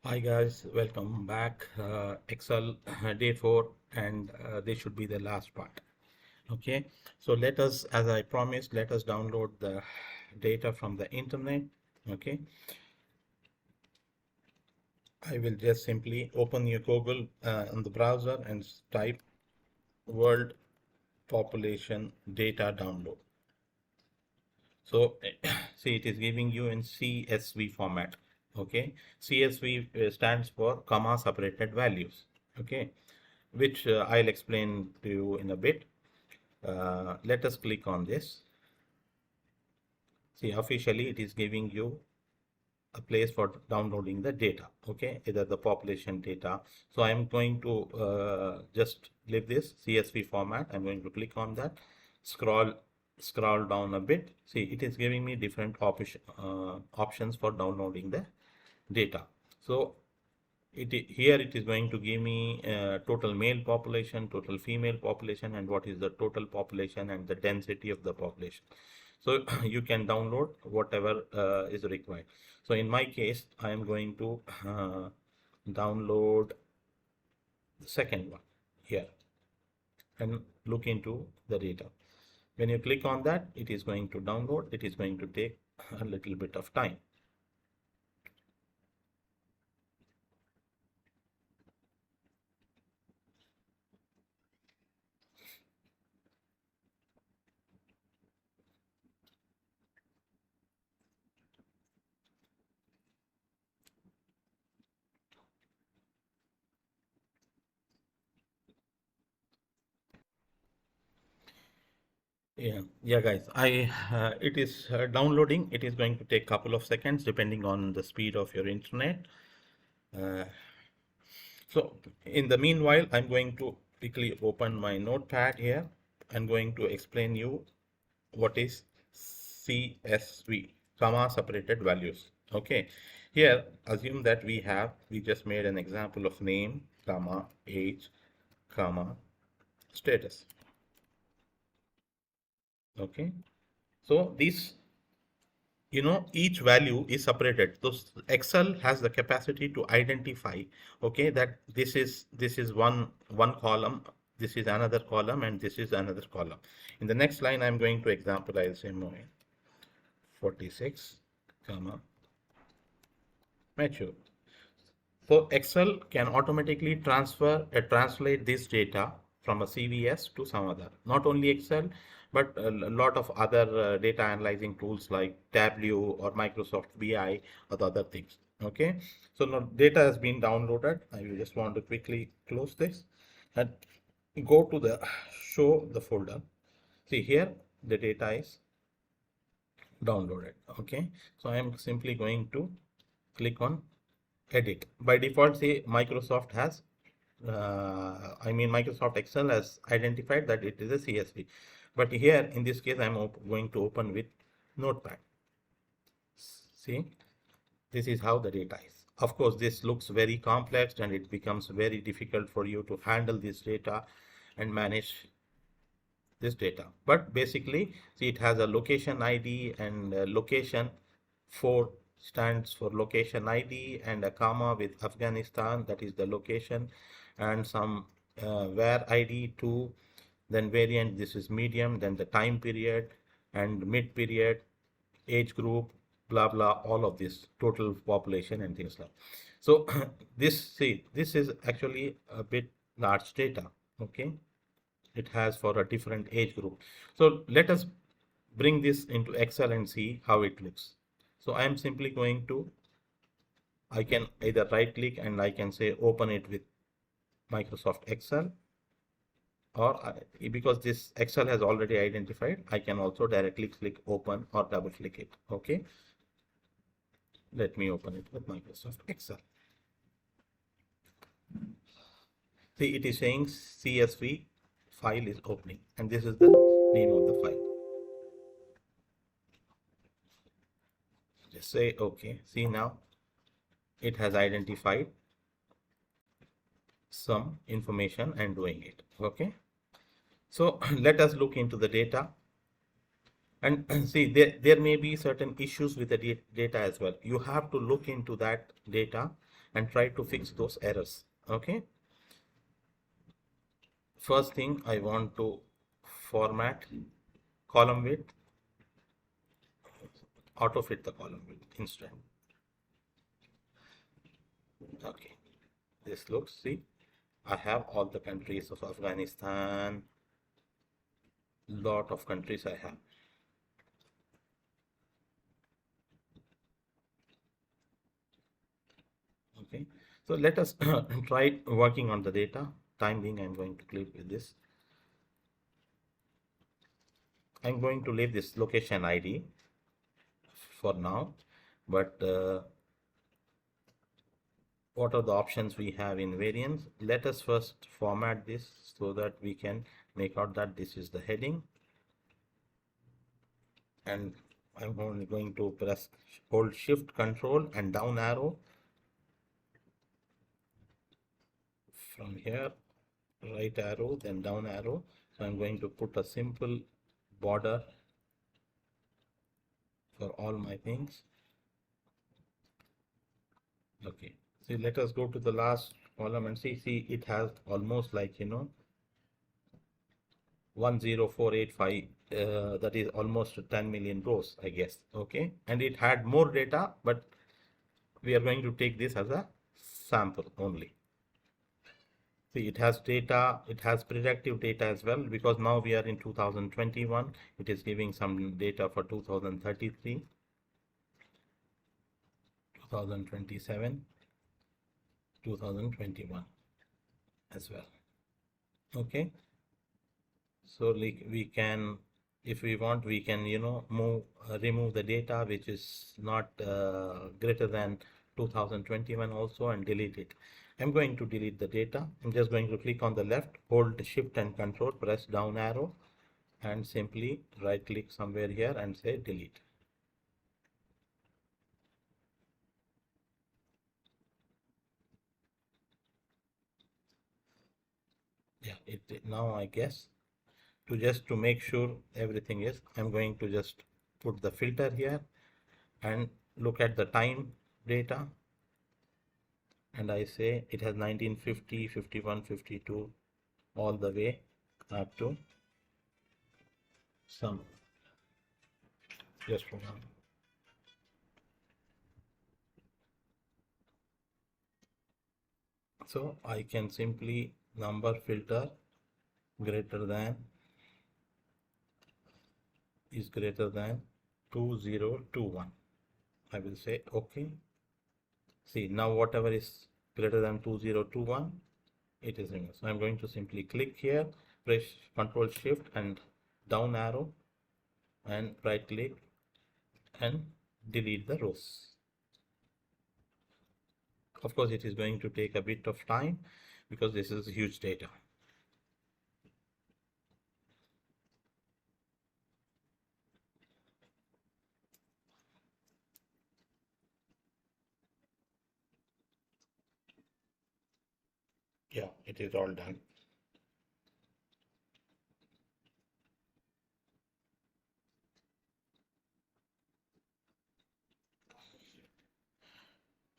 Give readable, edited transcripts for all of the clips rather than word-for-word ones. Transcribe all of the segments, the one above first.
Hi guys, welcome back. Excel day 4 and this should be the last part. Okay, so let us, as I promised, let us download the data from the internet. Okay, I will just simply open your Google on the browser and type world population data download. So see, it is giving you in CSV format. Okay, CSV stands for comma separated values. Okay, which I'll explain to you in a bit. Let us click on this. See, officially it is giving you a place for downloading the data. Okay, either the population data. So I'm going to just leave this CSV format. I'm going to click on that. Scroll down a bit. See, it is giving me different options for downloading the data. So here it is going to give me total male population, total female population, and what is the total population and the density of the population. So you can download whatever is required. So in my case, I am going to download the second one here and look into the data. When you click on that, it is going to download. It is going to take a little bit of time. Yeah, guys. It is downloading. It is going to take a couple of seconds depending on the speed of your internet. Uh, so in the meanwhile, I'm going to quickly open my notepad here. I'm going to explain you what is CSV, comma separated values. Okay. Here, assume that we just made an example of name, comma, age, comma, status. Okay. So these, each value is separated. So Excel has the capacity to identify, okay, that this is one column, this is another column, and this is another column. In the next line, I'm going to example. I'll say 46 comma mature. So Excel can automatically translate this data from a CVS to some other. Not only Excel, but a lot of other data analyzing tools like Tableau or Microsoft BI or the other things. Okay, so now data has been downloaded. I just want to quickly close this and go to the show the folder. See here, the data is downloaded. Okay, so I am simply going to click on edit. By default, say Microsoft has Microsoft Excel has identified that it is a CSV, but here in this case I'm going to open with Notepad. See, this is how the data is. Of course, this looks very complex and it becomes very difficult for you to handle this data and manage this data. But basically, see, it has a location ID, and location 4 stands for location ID, and a comma with Afghanistan, that is the location, and some where ID 2, then variant, this is medium, then the time period and mid period, age group, blah blah, all of this, total population and things like. So this is actually a bit large data. Okay, it has for a different age group. So let us bring this into Excel and see how it looks. So I am simply going to, I can either right click and I can say open it with Microsoft Excel, or because this Excel has already identified, I can also directly click open or double click it. Okay, let me open it with Microsoft Excel. See, it is saying CSV file is opening, and this is the name of the file. Just say okay. See, now it has identified some information and doing it. Okay, so let us look into the data And see, there may be certain issues with the data as well. You have to look into that data and try to fix those errors. Okay. First thing, I want to format column width, auto fit the column width instead. Okay. This looks, see, I have all the countries of Afghanistan, lot of countries I have. Okay, so let us try working on the data. Time being, I'm going to click with this. I'm going to leave this location ID for now, but what are the options we have in variance? Let us first format this so that we can make out that this is the heading, and I'm only going to press hold shift control and down arrow from here, right arrow, then down arrow. So I'm going to put a simple border for all my things. Okay, so let us go to the last column and see it has almost like 10485, that is almost 10 million rows, I guess. Okay, and it had more data, but we are going to take this as a sample only. See, it has data, it has predictive data as well, because now we are in 2021. It is giving some data for 2033, 2027, 2021 as well. Okay, so like we can, if we want, we can remove the data which is not greater than 2021 also, and delete it. I'm going to delete the data. I'm just going to click on the left, hold shift and control, press down arrow, and simply right click somewhere here and say delete. Yeah, now I guess to make sure everything is, I'm going to just put the filter here and look at the time data, and I say it has 1950, 51, 52 all the way up to some, just for now. So I can simply number filter greater than is greater than 2021. I will say okay. See, now whatever is greater than 2021, it is removed. So I'm going to simply click here, press Control Shift and down arrow, and right click and delete the rows. Of course, it is going to take a bit of time because this is huge data. Yeah, it is all done.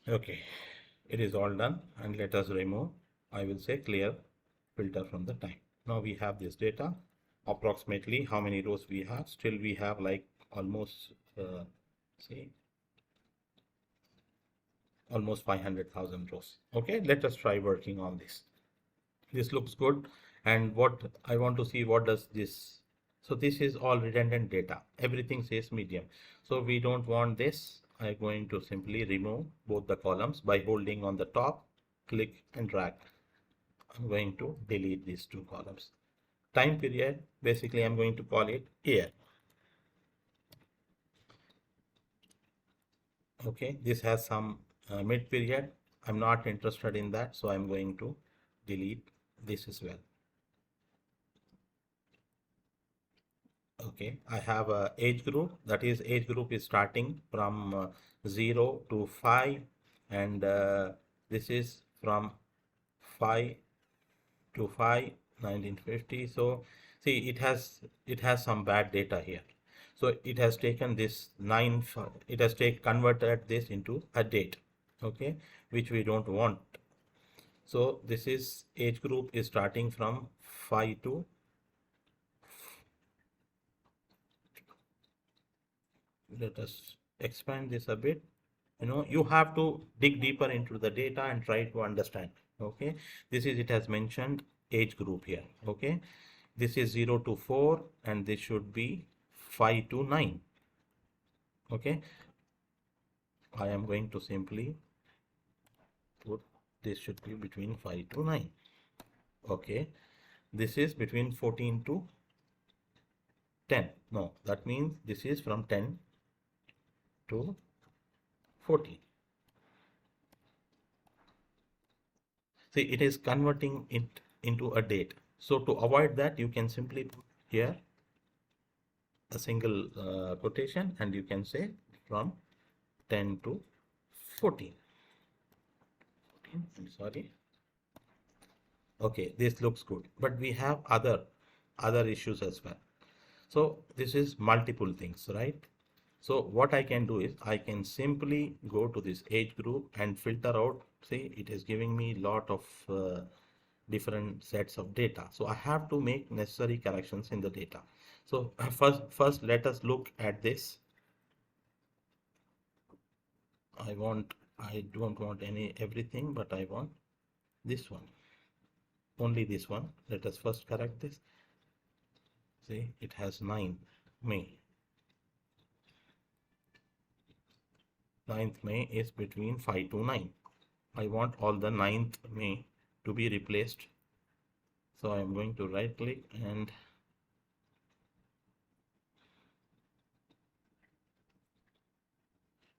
Okay, it is all done, and let us remove, I will say clear filter from the time. Now we have this data, approximately how many rows we have. Still we have like almost see almost 500,000 rows. Okay, let us try working on this. This looks good, and what I want to see, what does this, so this is all redundant data, everything says medium, so we don't want this. I'm going to simply remove both the columns by holding on the top, click and drag. I'm going to delete these two columns. Time period, basically I'm going to call it year. Okay, this has some mid period. I'm not interested in that, so I'm going to delete this as well. Okay, I have a age group, that is age group is starting from 0 to 5, and this is from 5 to 5, 1950. So see, it has some bad data here. So it has taken this it has converted this into a date, okay, which we don't want. So this is age group is starting from 5 to, let us expand this a bit. You have to dig deeper into the data and try to understand. Okay, this is, it has mentioned age group here. Okay, this is 0 to 4 and this should be 5 to 9. Okay, I am going to simply put this should be between 5 to 9. Okay, this is between 14 to 10. No, that means this is from 10 to 14. See, it is converting it into a date. So to avoid that, you can simply put here a single quotation and you can say from 10 to 14. I'm sorry. Okay, this looks good, but we have other issues as well. So this is multiple things, right? So what I can do is I can simply go to this age group and filter out. See, it is giving me lot of different sets of data. So I have to make necessary corrections in the data. So first let us look at this. I don't want everything, but I want this one, only this one. Let us first correct this. See, it has 9 May. 9th May is between 5 to 9. I want all the 9th May to be replaced. So I am going to right click and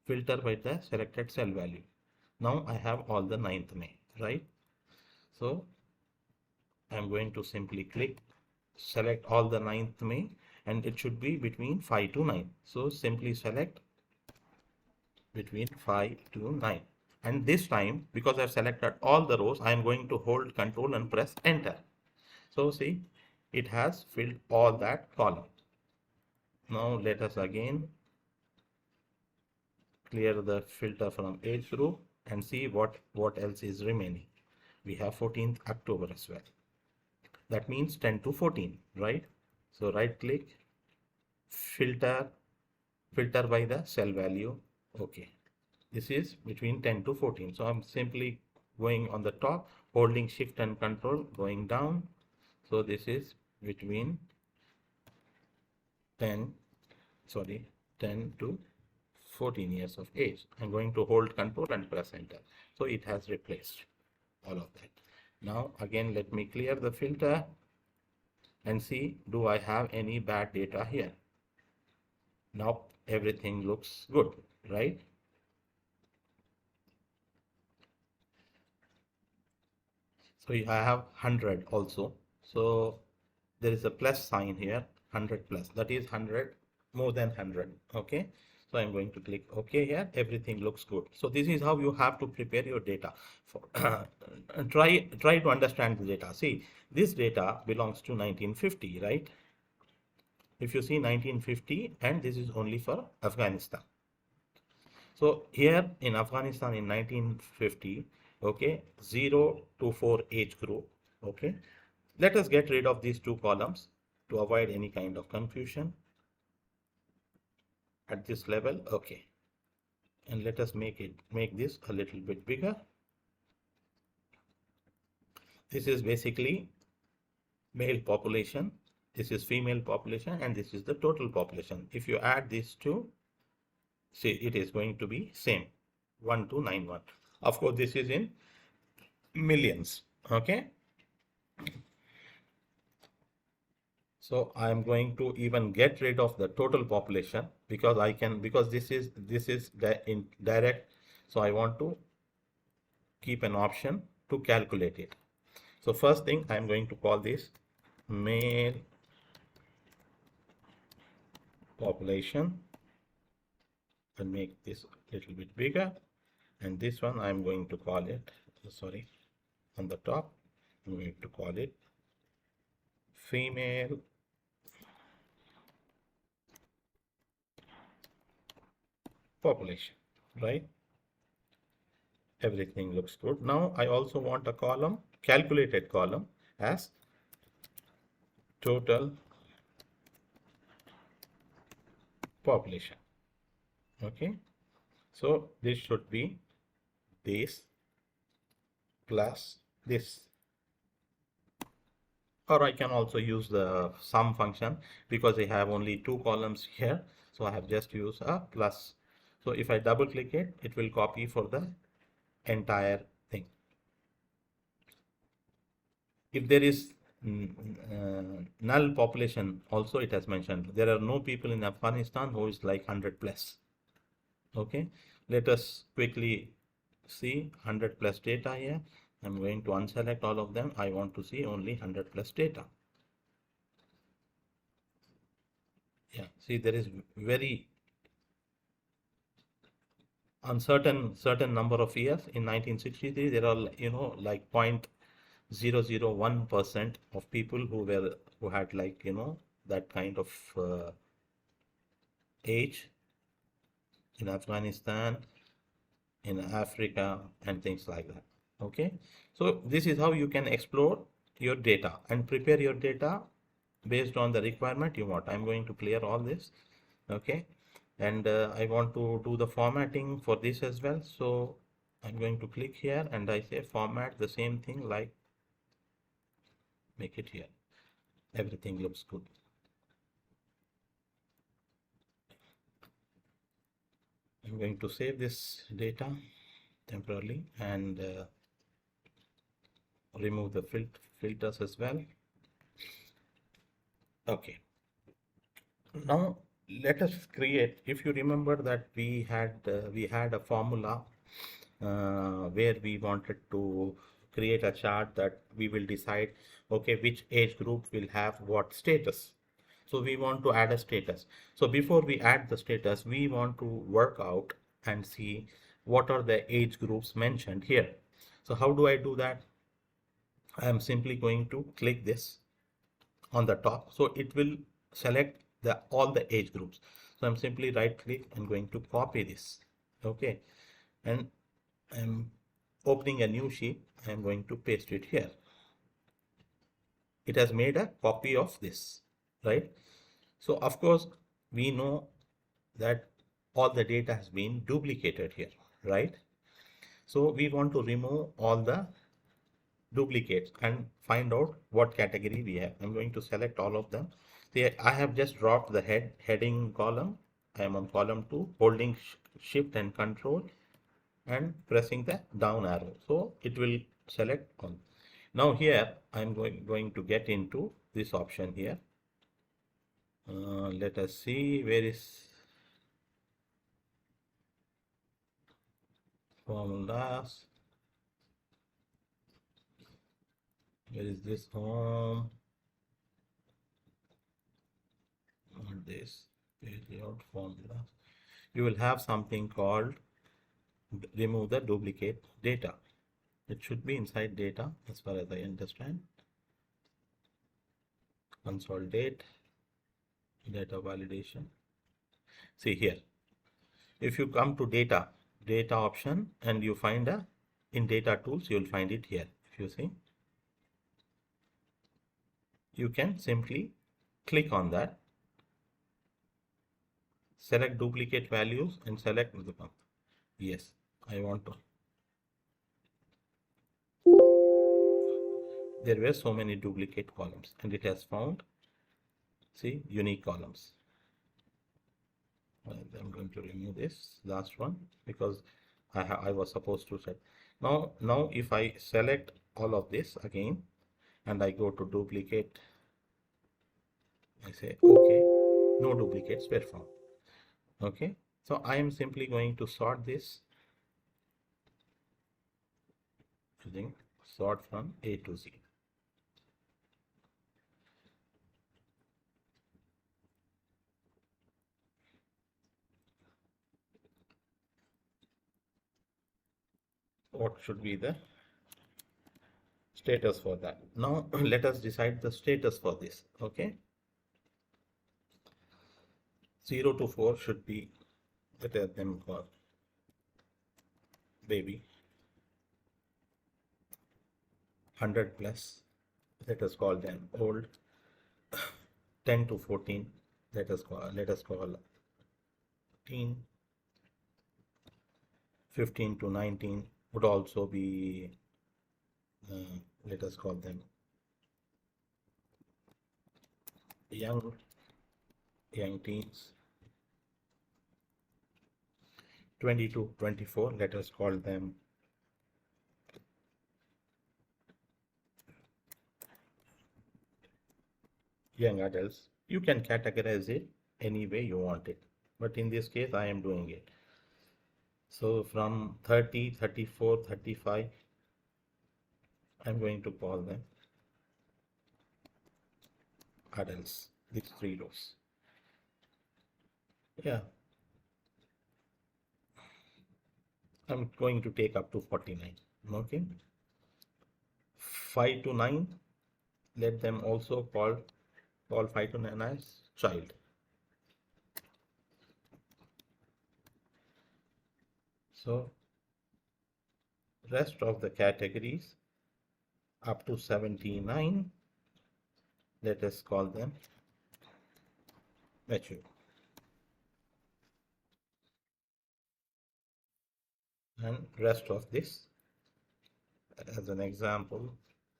filter by the selected cell value. Now I have all the 9th May, right? So I'm going to simply click, select all the 9th May, and it should be between 5 to 9. So simply select between 5 to 9. And this time, because I've selected all the rows, I'm going to hold Control and press Enter. So see, it has filled all that column. Now let us again clear the filter from age group and see what else is remaining. We have 14th October as well. That means 10 to 14, right? So right click, filter by the cell value. Okay, this is between 10 to 14. So I'm simply going on the top, holding Shift and Control, going down. So this is between 10 to 14 years of age. I'm going to hold Control and press Enter. So it has replaced all of that. Now again, let me clear the filter and see, do I have any bad data here? Now everything looks good, right? So I have 100 also. So there is a plus sign here, 100 plus, that is 100, more than 100. Okay, so I'm going to click OK here. Everything looks good. So this is how you have to prepare your data. For try to understand the data. See, this data belongs to 1950, right? If you see 1950, and this is only for Afghanistan. So here in Afghanistan in 1950, okay, 0 to 4 age group. Okay, let us get rid of these two columns to avoid any kind of confusion at this level. Okay, and let us make this a little bit bigger. This is basically male population, this is female population, and this is the total population. If you add these two, see, it is going to be same, 1291. Of course, this is in millions. Okay, so I am going to even get rid of the total population because I can, because this is indirect. So I want to keep an option to calculate it. So first thing, I am going to call this male population and make this a little bit bigger. And this one I'm going to call it, sorry, on the top, I'm going to call it female population, right? Everything looks good. Now I also want a column, calculated column, as total population. Okay, so this should be this plus this, or I can also use the sum function because I have only two columns here, so I have just used a plus. So if I double click it, it will copy for the entire thing. If there is null population, also it has mentioned there are no people in Afghanistan who is like 100 plus. Okay, let us quickly see 100 plus data here. I'm going to unselect all of them. I want to see only 100 plus data. Yeah, see, there is very certain number of years in 1963. There are, like 0.001% of people who had, like, that kind of age in Afghanistan, in Africa, and things like that. Okay, so this is how you can explore your data and prepare your data based on the requirement you want. I'm going to clear all this. Okay, and I want to do the formatting for this as well. So I'm going to click here and I say format, the same thing, like make it here. Everything looks good. I'm going to save this data temporarily and remove the filters as well. Okay, now let us create, if you remember that we had a formula where we wanted to create a chart that we will decide, okay, which age group will have what status. So we want to add a status. So before we add the status, we want to work out and see what are the age groups mentioned here. So how do I do that? I am simply going to click this on the top, so it will select all the age groups. So I'm simply right click and going to copy this. Okay, and I'm opening a new sheet. I'm going to paste it here. It has made a copy of this, right? So of course we know that all the data has been duplicated here, right? So we want to remove all the duplicates and find out what category we have. I'm going to select all of them. See, I have just dropped the heading column. I am on column 2, holding shift and control and pressing the down arrow. So it will select all. Now here I'm going to get into this option here. Let us see, where is formulas? Where is this home? Not this. Layout formulas. You will have something called remove the duplicate data. It should be inside data as far as I understand. Consolidate data validation. See here, if you come to data option and you find in data tools, you will find it here. If you see, you can simply click on that, select duplicate values and select the month. Yes, I want to. There were so many duplicate columns and it has found, see, unique columns. I'm going to remove this last one because I was supposed to set. Now if I select all of this again and I go to duplicate, I say okay, no duplicates were found. Okay, so I am simply going to sort this using sort from A to Z. What should be the status for that? Now let us decide the status for this. Okay, 0 to 4 should be let them call baby. 100 plus, let us call them old. 10 to 14, let us call teen. 15 to 19 would also be let us call them young teens. 20 to 24, let us call them young adults. You can categorize it any way you want it, but in this case I am doing it. So from 30, 34, 35, I'm going to call them adults, these 3 rows. Yeah, I'm going to take up to 49. Okay, 5 to 9, let them also call 5 to 9 as child. So rest of the categories up to 79, let us call them mature. And rest of this, as an example,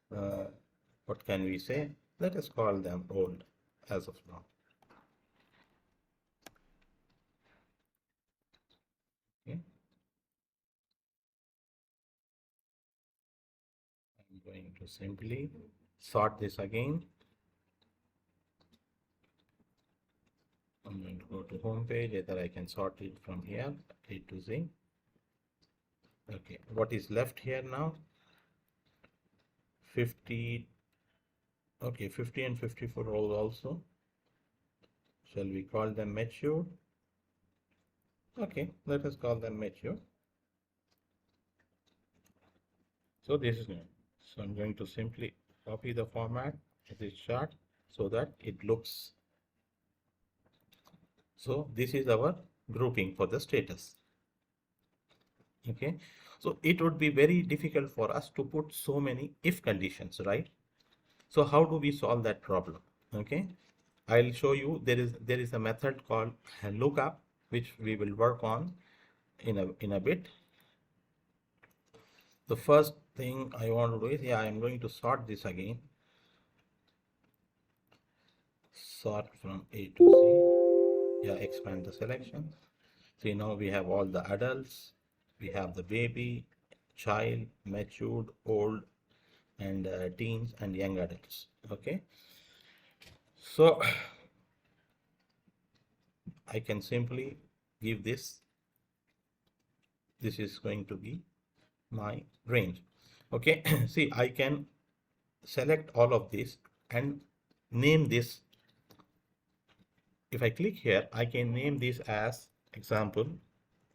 what can we say? Let us call them old as of now. Okay. I'm going to simply sort this again. I'm going to go to home page, either I can sort it from here, A to Z. Okay, what is left here now? 50, okay, 50 and 54 rows also. Shall we call them mature? Okay, let us call them mature. So this is new. So I'm going to simply copy the format of this chart so that it looks. So this is our grouping for the status. Okay, so it would be very difficult for us to put so many if conditions, right? So how do we solve that problem? Okay, I'll show you. There is a method called lookup, which we will work on in a bit. The first thing I want to do is, yeah, I'm going to sort this again. Sort from A to Z. Yeah, expand the selection. See, now we have all the adults. We have the baby, child, matured, old, and teens and young adults. Okay, so I can simply give this. This is going to be my range. Okay, see, I can select all of this and name this. If I click here, I can name this as example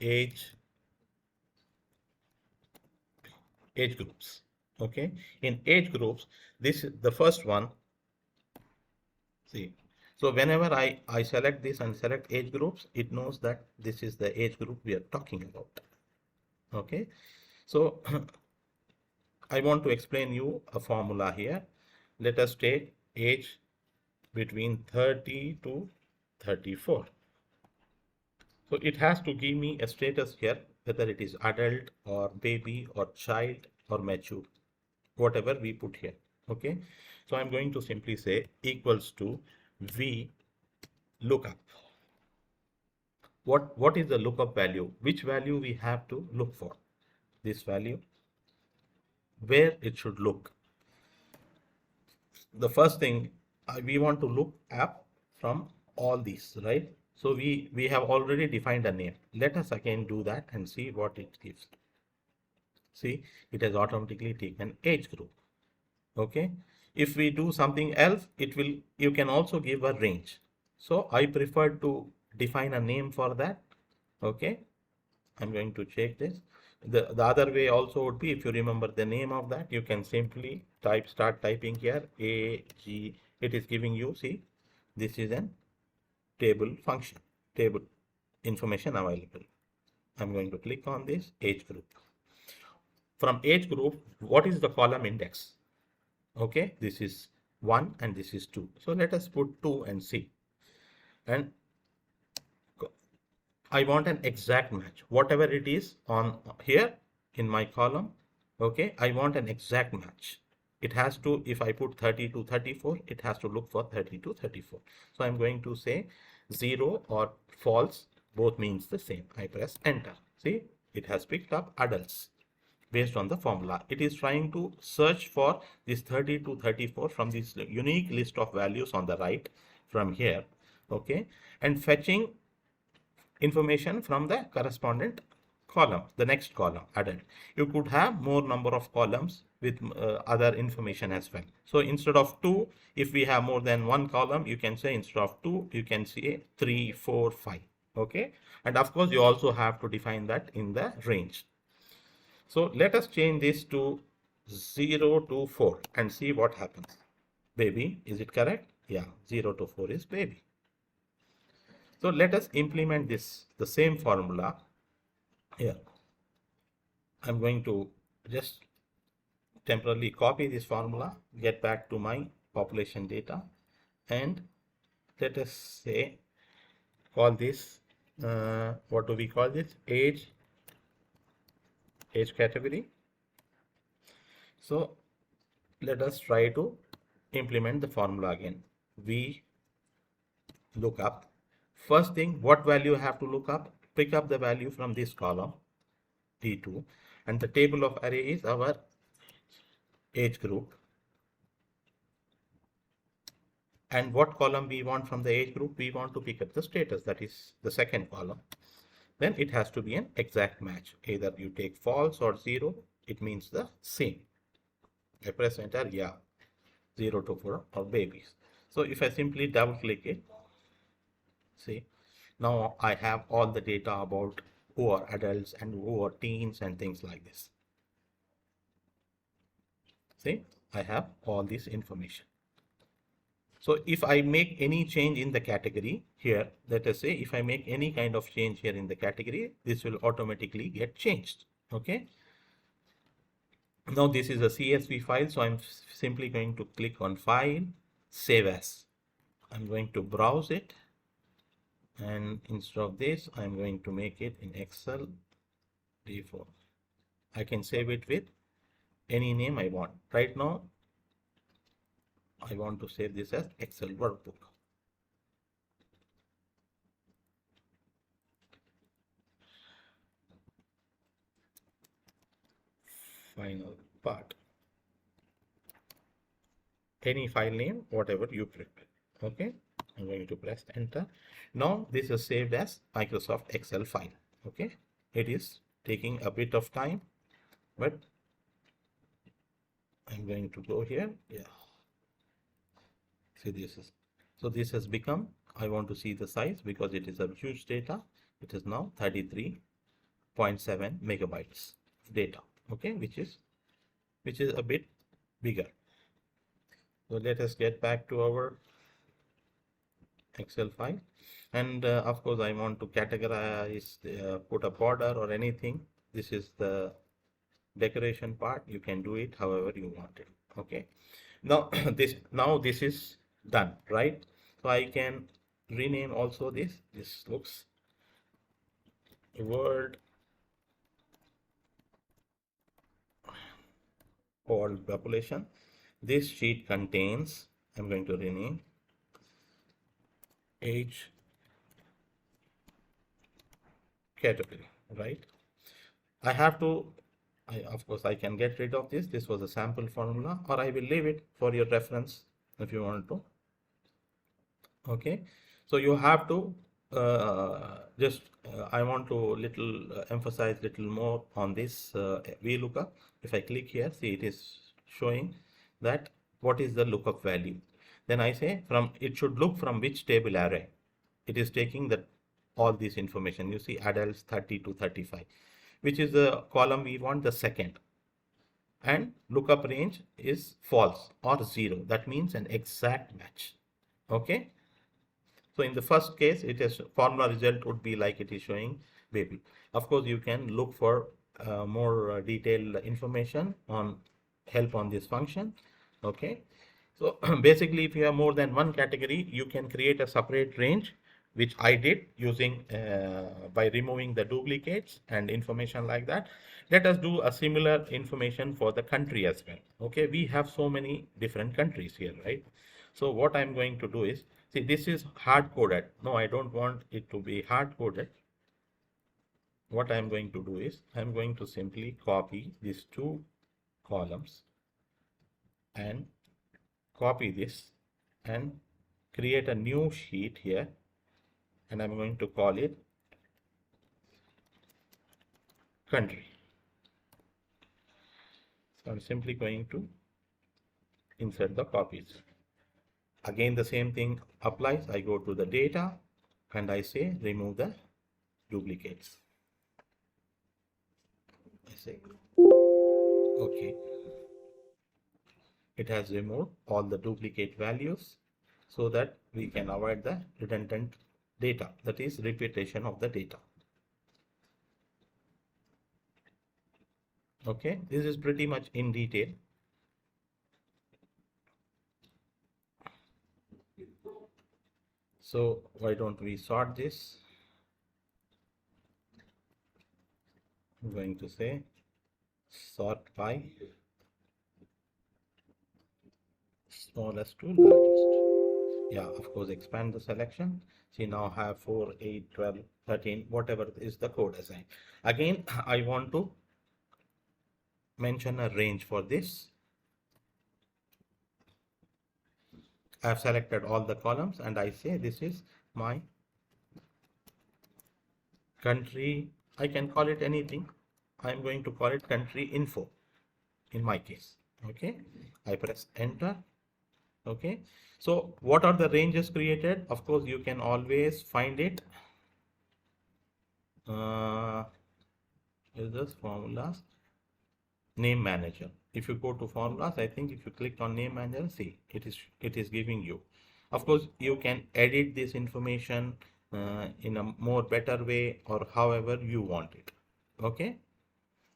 age groups. Okay, in age groups, this is the first one. See, so whenever I select this and select age groups, it knows that this is the age group we are talking about. Okay, so I want to explain you a formula here. Let us take age between 30 to 34. So it has to give me a status here, whether it is adult or baby or child or mature, whatever we put here. Okay, so I'm going to simply say equals to V lookup. What is the lookup value? Which value we have to look for? This value, where it should look. The first thing we want to look up from all these, right? So we have already defined a name. Let us again do that and see what it gives. See, it has automatically taken age group. Okay, if we do something else, it will, you can also give a range. So I prefer to define a name for that. Okay, I'm going to check this. The other way also would be, if you remember the name of that, you can simply start typing here AG. It is giving you, see, this is an table function, table. information available. I'm going to click on this age group. From age group, what is the column index? Okay, this is 1 and this is 2. So let us put 2 and see. And I want an exact match. Whatever it is on here in my column, okay, I want an exact match. It has to, if I put 30 to 34, it has to look for 30 to 34. So I'm going to say 0 or false, both means the same. I press enter. See, it has picked up adults based on the formula. It is trying to search for this 30 to 34 from this unique list of values on the right from here, okay, and fetching information from the correspondent column, the next column, adult. You could have more number of columns with other information as well. So instead of 2, if we have more than one column, you can say instead of 2, you can say 3, 4, 5. Okay. And of course, you also have to define that in the range. So let us change this to 0 to 4 and see what happens. Baby, is it correct? Yeah, 0 to 4 is baby. So let us implement this, the same formula here. I'm going to just temporarily copy this formula, get back to my population data, and let us say, call this, what do we call this? Age category. So let us try to implement the formula again. We look up. First thing, what value I have to look up? Pick up the value from this column, D2, and the table of array is our age group. And what column we want from the age group? We want to pick up the status, that is the second column. Then it has to be an exact match. Either you take false or 0, it means the same. I press enter, yeah, 0 to 4 or babies. So if I simply double click it, see, now I have all the data about who are adults and who are teens and things like this. See, I have all this information. So if I make any change in the category here, let us say if I make any kind of change here in the category, this will automatically get changed. Okay. Now this is a CSV file, so I'm simply going to click on File, Save As. I'm going to browse it, and instead of this, I'm going to make it in Excel-Day4. I can save it with any name I want. Right now, I want to save this as Excel workbook. Final part. Any file name, whatever you prefer. Okay. I'm going to press enter. Now this is saved as Microsoft Excel file. Okay. It is taking a bit of time, but I'm going to go here. Yeah. See, this is, so this has become, I want to see the size because it is a huge data. It is now 33.7 megabytes data. Okay, which is a bit bigger. So let us get back to our Excel file, and of course I want to categorize, put a border or anything. This is the decoration part. You can do it however you want it. Okay, now this is done, right? So I can rename also this. This looks world world population. This sheet contains, I'm going to rename age category, right? I have to, of course I can get rid of this. This was a sample formula, or I will leave it for your reference if you want to. Okay, so you have to I want to emphasize little more on this VLOOKUP. If I click here, see, it is showing that what is the lookup value. Then I say it should look from which table array. It is taking all this information. You see adults 30 to 35, which is the column we want, the second. And lookup range is false or 0. That means an exact match. Okay. So in the first case, it is formula result would be like it is showing baby. Of course, you can look for more detailed information on help on this function. Okay. So basically, if you have more than one category, you can create a separate range, which I did using by removing the duplicates and information like that. Let us do a similar information for the country as well. Okay, we have so many different countries here, right? So what I'm going to do is, see, this is hard coded. No, I don't want it to be hard coded. What I'm going to do is, I'm going to simply copy these two columns and copy this and create a new sheet here, and I'm going to call it country. So I'm simply going to insert the copies. Again, the same thing applies. I go to the data and I say remove the duplicates. I say okay. It has removed all the duplicate values so that we can avoid the redundant data, that is repetition of the data. Okay, this is pretty much in detail. So why don't we sort this? I'm going to say sort by smallest to largest. Yeah, of course, expand the selection. See, now have 4, 8, 12, 13, whatever is the code assigned. Again, I want to mention a range for this. I have selected all the columns and I say this is my country. I can call it anything. I'm going to call it country info in my case. Okay, I press enter. Okay, so what are the ranges created? Of course, you can always find it. Is this formulas? Name manager. If you go to formulas, I think if you click on name manager, see it is giving you. Of course, you can edit this information in a more better way or however you want it. Okay,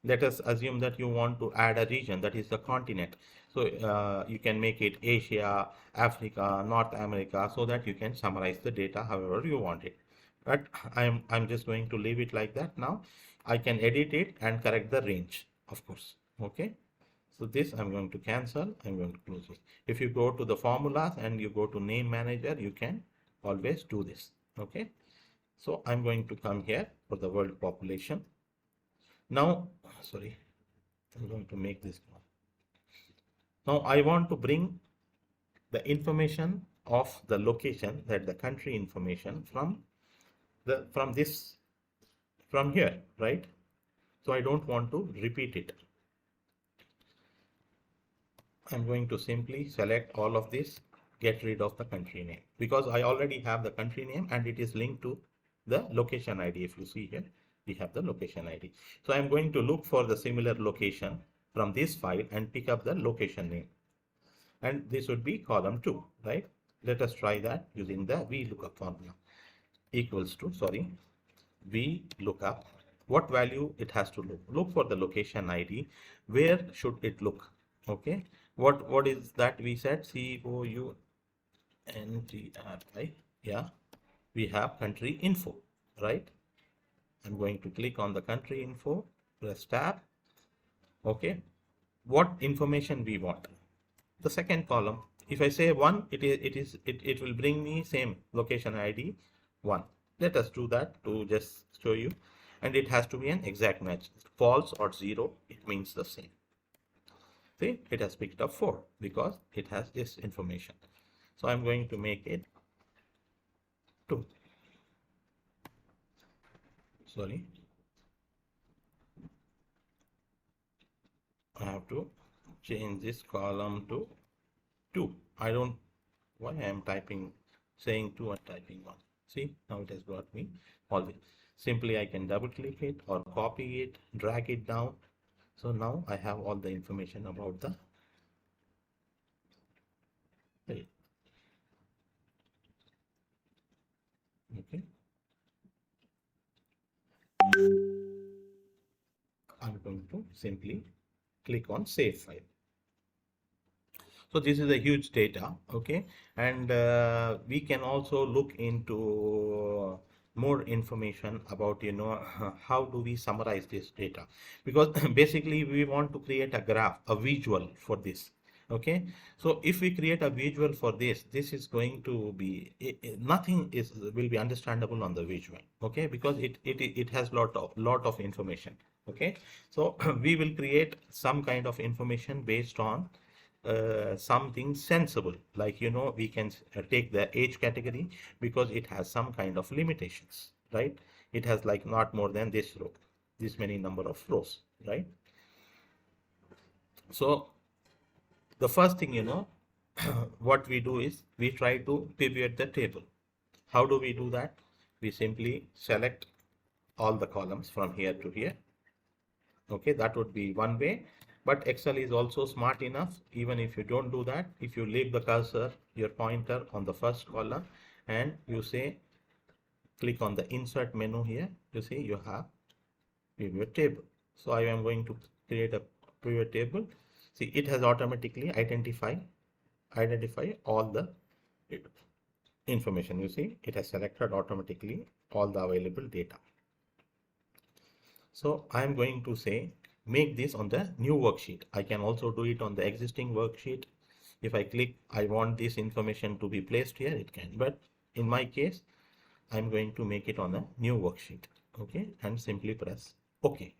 let us assume that you want to add a region, that is the continent. So you can make it Asia, Africa, North America, so that you can summarize the data however you want it. But I'm just going to leave it like that. Now I can edit it and correct the range, of course. Okay, so this I'm going to cancel. I'm going to close it. If you go to the formulas and you go to name manager, you can always do this. Okay, so I'm going to come here for the world population. Now, sorry, I'm going to make this. Now I want to bring the information of the location, that the country information from here, right? So I don't want to repeat it. I'm going to simply select all of this, get rid of the country name, because I already have the country name and it is linked to the location ID. If you see here, we have the location ID. So I'm going to look for the similar location from this file and pick up the location name. And this would be column 2, right? Let us try that using the Vlookup formula. Equals to, sorry, Vlookup. What value it has to look? Look for the location ID. Where should it look? Okay. What is that we said? COUNTRI. Yeah. We have country info, right? I'm going to click on the country info, press tab. Okay. What information we want? The second column. If I say 1, it will bring me same location ID 1. Let us do that to just show you. And it has to be an exact match. False or 0, it means the same. See, it has picked up 4 because it has this information. So I'm going to make it 2. Sorry. I have to change this column to 2. I don't, why I am typing, saying 2 and typing 1. See, now it has brought me all this. Simply I can double click it or copy it, drag it down. So now I have all the information about the Okay, I'm going to simply click on save file. So this is a huge data, okay, and we can also look into more information about, you know, how do we summarize this data, because basically we want to create a graph, a visual for this. Okay, so if we create a visual for this, this is going to be nothing is will be understandable on the visual. Okay, because it has lot of information. Okay, so we will create some kind of information based on something sensible, like, you know, we can take the age category because it has some kind of limitations, right? It has like not more than this row, this many number of rows, right? So the first thing, you know, what we do is we try to pivot the table. How do we do that? We simply select all the columns from here to here. Okay, that would be one way. But Excel is also smart enough, even if you don't do that, if you leave the cursor, your pointer on the first column, and you say, click on the insert menu here, you see you have pivot table. So I am going to create a pivot table. See, it has automatically identify all the information. You see, it has selected automatically all the available data. So I am going to say, make this on the new worksheet. I can also do it on the existing worksheet. If I click, I want this information to be placed here, it can. But in my case, I'm going to make it on a new worksheet. Okay, and simply press OK.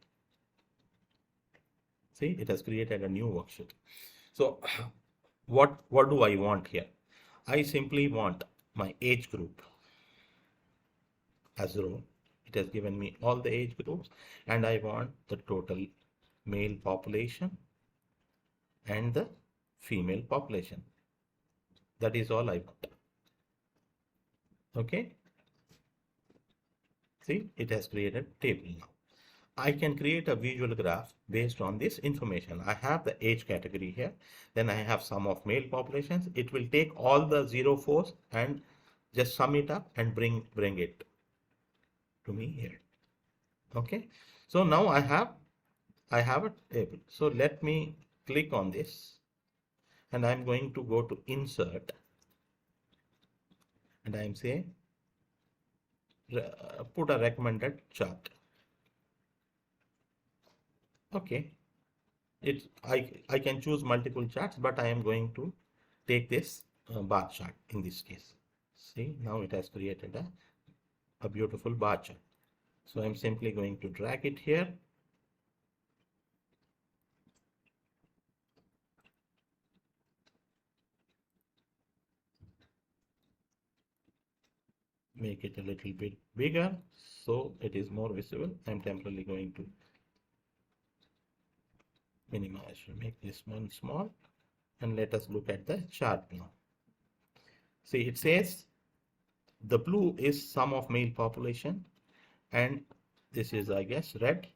See, it has created a new worksheet. So what do I want here? I simply want my age group as row. It has given me all the age groups, and I want the total male population and the female population. That is all I want. Okay. See, it has created a table now. I can create a visual graph based on this information. I have the age category here. Then I have sum of male populations. It will take all the 04s and just sum it up and bring it to me here. Okay. So now I have a table. So let me click on this, and I'm going to go to insert, and I'm saying put a recommended chart. Okay, I can choose multiple charts, but I am going to take this bar chart in this case. See, now it has created a beautiful bar chart. So I'm simply going to drag it here. Make it a little bit bigger so it is more visible. I'm temporarily going to minimize to make this one small, and let us look at the chart now. See, it says the blue is sum of male population, and this is, I guess, red,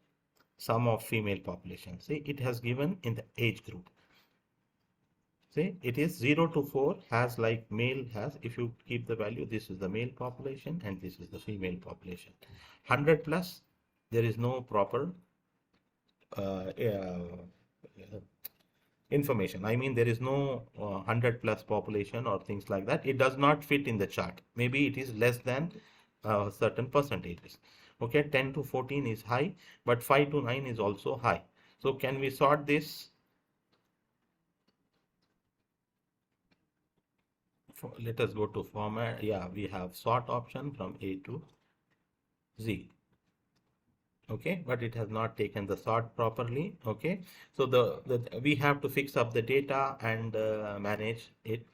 sum of female population. See, it has given in the age group. See, it is 0 to 4 has like male has, if you keep the value, this is the male population and this is the female population. 100 plus, there is no proper information. I mean, there is no 100 plus population or things like that. It does not fit in the chart. Maybe it is less than certain percentages. Okay, 10 to 14 is high, but 5 to 9 is also high. So can we sort this? Let us go to format. Yeah, we have sort option from A to Z. Okay, but it has not taken the sort properly. Okay, so we have to fix up the data and manage it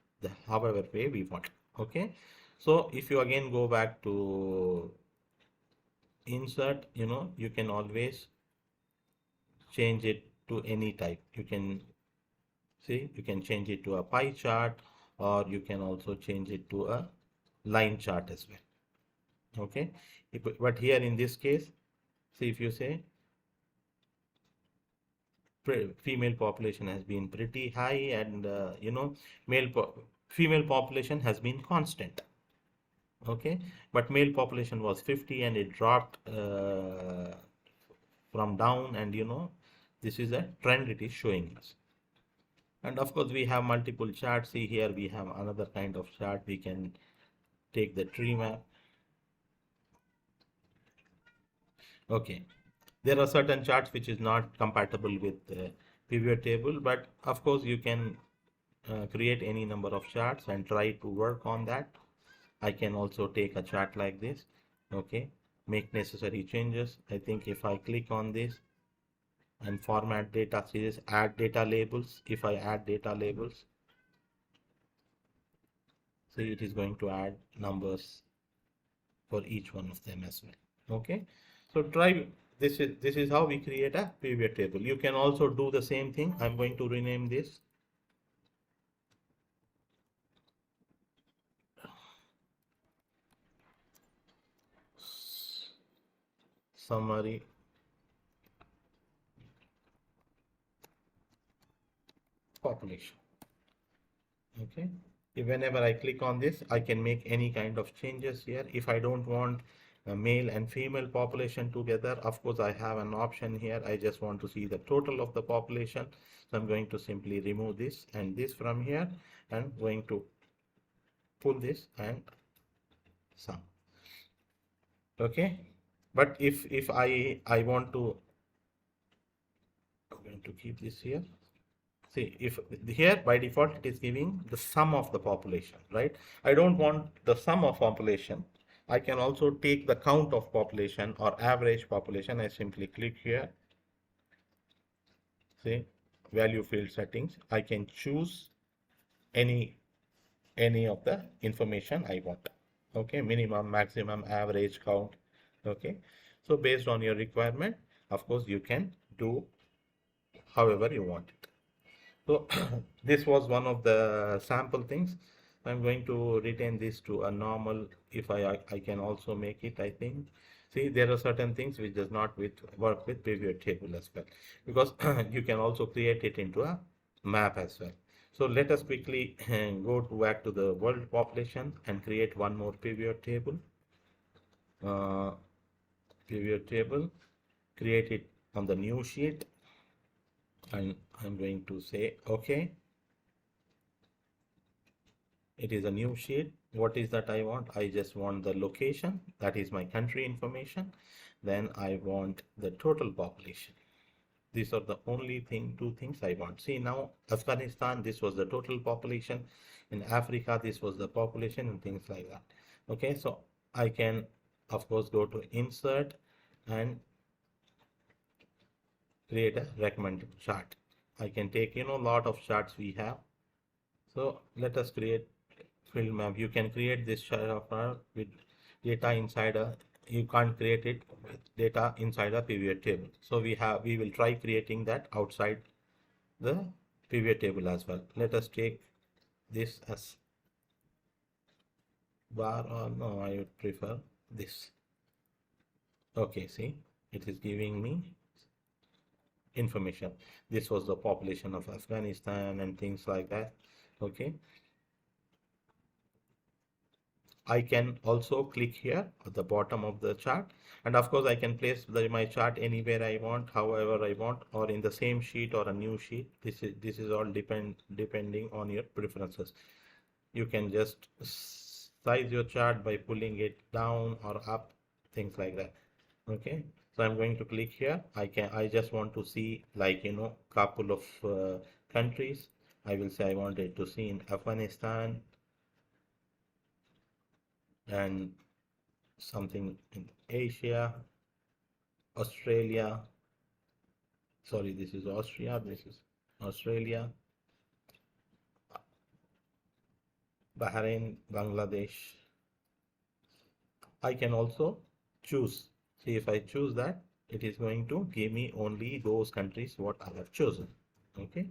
however way we want. Okay, so if you again go back to insert, you know, you can always change it to any type. You can see, you can change it to a pie chart, or you can also change it to a line chart as well. Okay, but here in this case, see, if you say female population has been pretty high, and you know, female population has been constant. Okay, but male population was 50 and it dropped from down, and this is a trend it is showing us. And of course we have multiple charts. See here we have another kind of chart. We can take the tree map. Okay, there are certain charts which is not compatible with pivot table, but of course you can create any number of charts and try to work on that. I can also take a chart like this. Okay, make necessary changes. I think if I click on this and format data series, add data labels, if I add data labels, see it is going to add numbers for each one of them as well. Okay, so try this is how we create a pivot table. You can also do the same thing. I'm going to rename this summary population. Okay, whenever I click on this, I can make any kind of changes here. If I don't want male and female population together, of course I have an option here. I just want to see the total of the population, so I'm going to simply remove this and this from here, and going to pull this and sum. Okay, but if I want to, I'm going to keep this here. See, if here by default it is giving the sum of the population, right? I don't want the sum of population. I can also take the count of population or average population. I simply click here. See, value field settings. I can choose any of the information I want. Okay, minimum, maximum, average, count. Okay, so based on your requirement, of course you can do however you want it. So this was one of the sample things. I'm going to retain this to a normal. If I can also make it, I think. See, there are certain things which does not work with pivot table as well, because you can also create it into a map as well. So let us quickly go back to the world population and create one more pivot table. Pivot table, create it on the new sheet, and I'm going to say okay. It is a new sheet. What is that I want? I just want the location, that is my country information. Then I want the total population. These are the only two things I want. See, now Afghanistan, this was the total population. In Africa, this was the population, and things like that. Okay, so I can of course go to insert and create a recommended chart. I can take a lot of charts we have. So let us create field map. You can create this chart with data inside you can't create it with data inside a pivot table. So we will try creating that outside the pivot table as well. Let us take this as bar, or no, I would prefer this. Okay, see, it is giving me information. This was the population of Afghanistan and things like that. Okay, I can also click here at the bottom of the chart, and of course I can place my chart anywhere I want, however I want, or in the same sheet or a new sheet. This is all depending on your preferences. You can just size your chart by pulling it down or up, things like that. Okay, so I'm going to click here. I just want to see, like, couple of countries. I will say I wanted to see in Afghanistan and something in Asia, Australia. Sorry, this is Austria. This is Australia, Bahrain, Bangladesh. I can also choose. See, if I choose that, it is going to give me only those countries what I have chosen. Okay,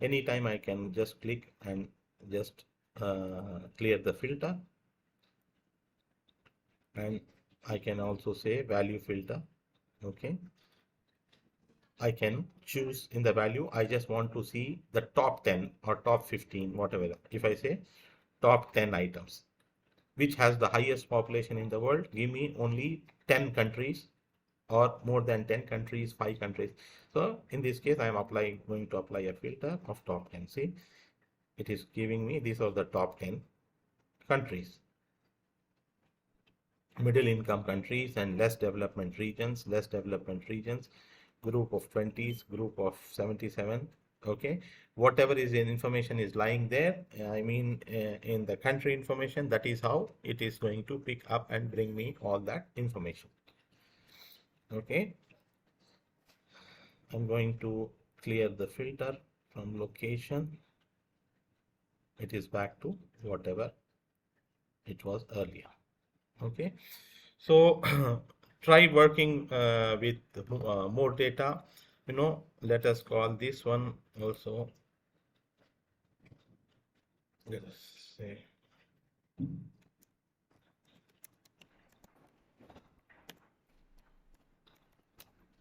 anytime I can just click and just clear the filter, and I can also say value filter. Okay, I can choose in the value. I just want to see the top 10 or top 15, whatever. If I say top 10 items, which has the highest population in the world. Give me only 10 countries or more than 10 countries, 5 countries. So in this case, I am going to apply a filter of top 10. See, it is giving me these are the top 10 countries. Middle income countries and less development regions, group of 20s, group of 77. Okay, whatever is in information is lying there. I mean, in the country information, that is how it is going to pick up and bring me all that information. Okay, I'm going to clear the filter from location. It is back to whatever it was earlier. Okay, so try working with more data. Let us call this one also, let us say,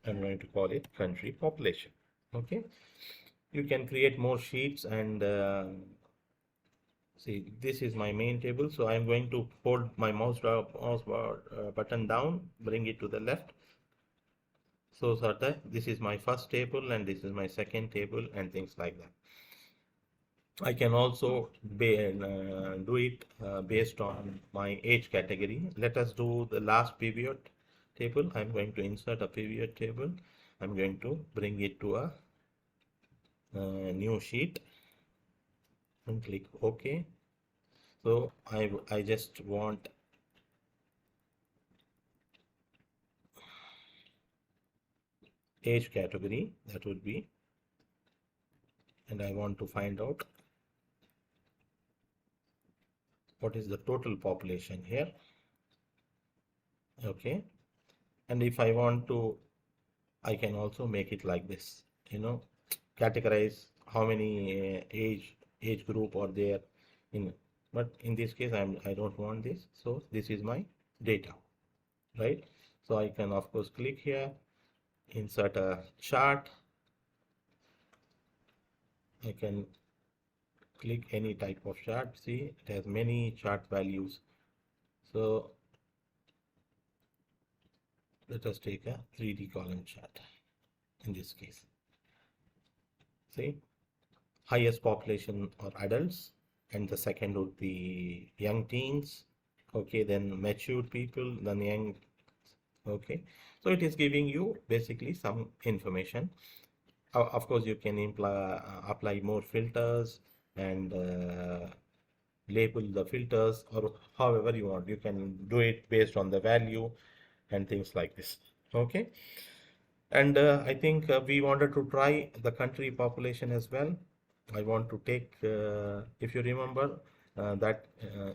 I'm going to call it country population. Okay, you can create more sheets and see, this is my main table. So I'm going to hold my mouse button down, bring it to the left. So this is my first table and this is my second table and things like that. I can also do it based on my age category. Let us do the last pivot table. I'm going to insert a pivot table. I'm going to bring it to a new sheet and click OK. So I just want age category, that would be, and I want to find out what is the total population here. Okay, and if I want to, I can also make it like this, categorize how many age group are there in, but in this case I don't want this. So this is my data, right? So I can of course click here, insert a chart. I can click any type of chart. See, it has many chart values. So let us take a 3D column chart in this case. See, highest population are adults, and the second would be young teens. Okay, then matured people, then young. Okay, so it is giving you basically some information. Of course, you can apply more filters and label the filters, or however you want. You can do it based on the value and things like this. Okay, and I think we wanted to try the country population as well. I want to take, if you remember, that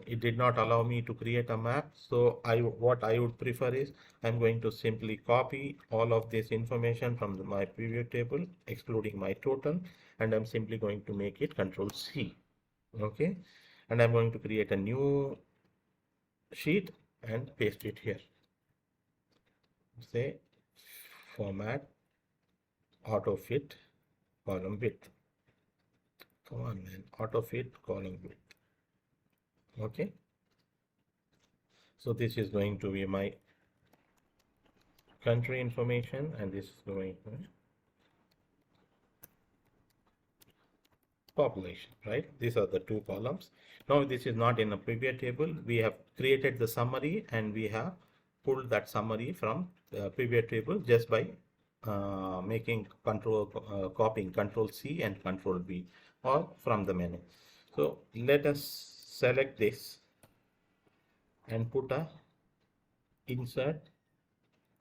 it did not allow me to create a map. So what I would prefer is I'm going to simply copy all of this information from my pivot table, excluding my total, and I'm simply going to make it Control C. Okay, and I'm going to create a new sheet and paste it here. Say format auto fit column width. Come on, man, auto fit column width. Okay, so this is going to be my country information, and this is going to be population, right? These are the two columns. Now this is not in a pivot table. We have created the summary and we have pulled that summary from the pivot table just by making copying Control C and Control V, or from the menu. So let us select this and put a insert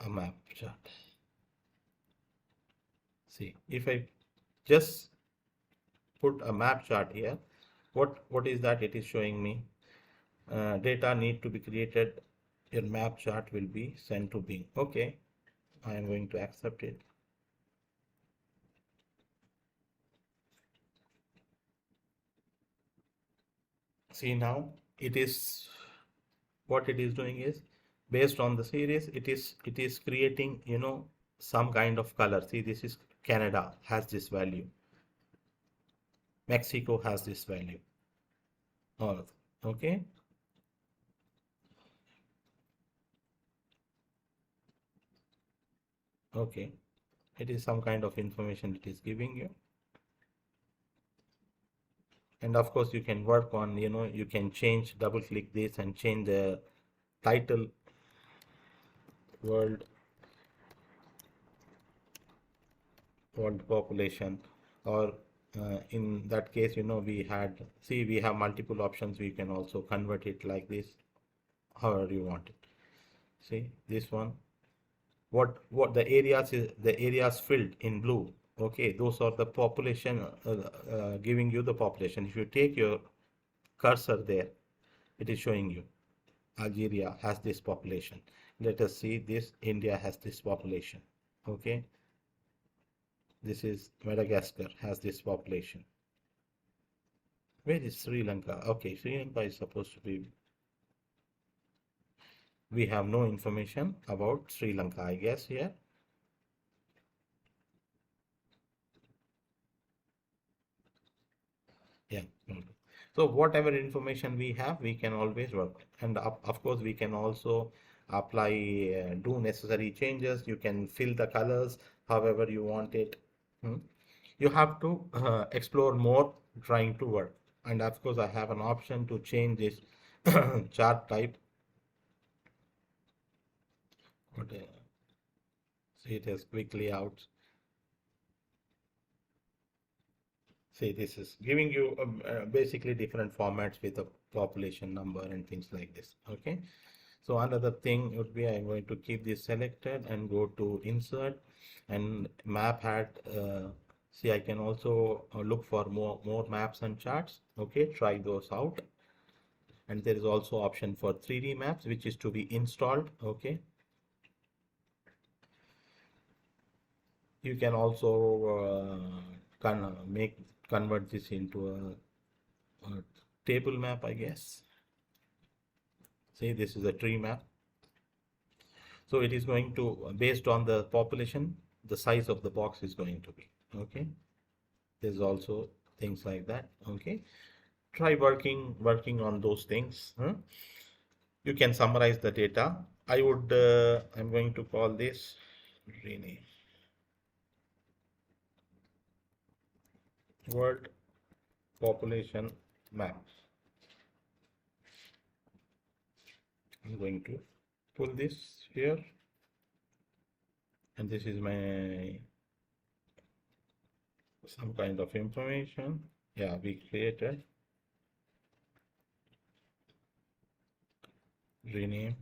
a map chart. See, if I just put a map chart here, what is that it is showing me? Data need to be created. Your map chart will be sent to Bing. Okay, I am going to accept it. See, now it is, what it is doing is, based on the series, it is creating some kind of color. See, this is Canada has this value, Mexico has this value, all okay. Okay, it is some kind of information it is giving you. And of course you can work on, you can change, double click this and change the title, world population, or in that case, we have multiple options. We can also convert it like this, however you want it. See this one, what the areas is, the areas filled in blue. Okay, those are the population, giving you the population. If you take your cursor there, it is showing you Algeria has this population. Let us see this, India has this population. Okay, this is Madagascar has this population. Where is Sri Lanka? Okay, Sri Lanka is supposed to be, we have no information about Sri Lanka, I guess, here. Yeah. So whatever information we have, we can always work. And of course, we can also apply, do necessary changes. You can fill the colors however you want it. Hmm. You have to explore more trying to work. And of course, I have an option to change this chart type. But, see, it has quick layouts. See, this is giving you basically different formats with the population number and things like this. Okay. So another thing would be, I'm going to keep this selected and go to insert and map had. See, I can also look for more maps and charts. Okay, try those out. And there is also option for 3D maps, which is to be installed. Okay. You can also convert this into a table map, I guess. See, this is a tree map. So it is going to, based on the population, the size of the box is going to be. Okay. There's also things like that. Okay. Try working on those things. You can summarize the data. I'm going to call this rename world population map. I'm going to pull this here, and this is my some kind of information. Yeah, we created rename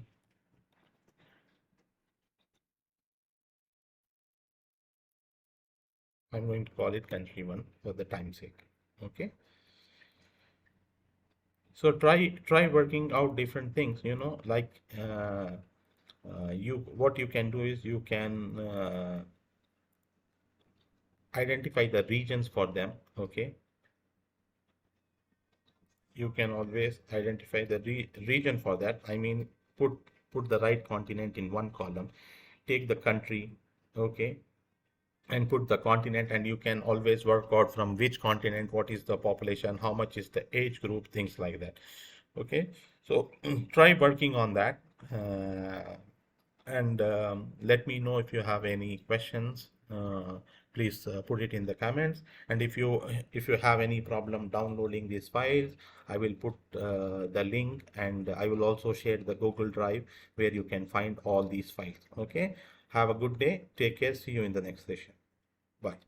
I'm going to call it country 1 for the time's sake. Okay. So try working out different things, like what you can do is you can identify the regions for them. Okay. You can always identify the region for that. I mean, put the right continent in one column, take the country, okay, and put the continent, and you can always work out from which continent, what is the population, how much is the age group, things like that. Okay, so try working on that, and let me know if you have any questions. Please put it in the comments, and if you have any problem downloading these files, I will put the link, and I will also share the Google Drive where you can find all these files. Okay, have a good day, take care, see you in the next session. Bye.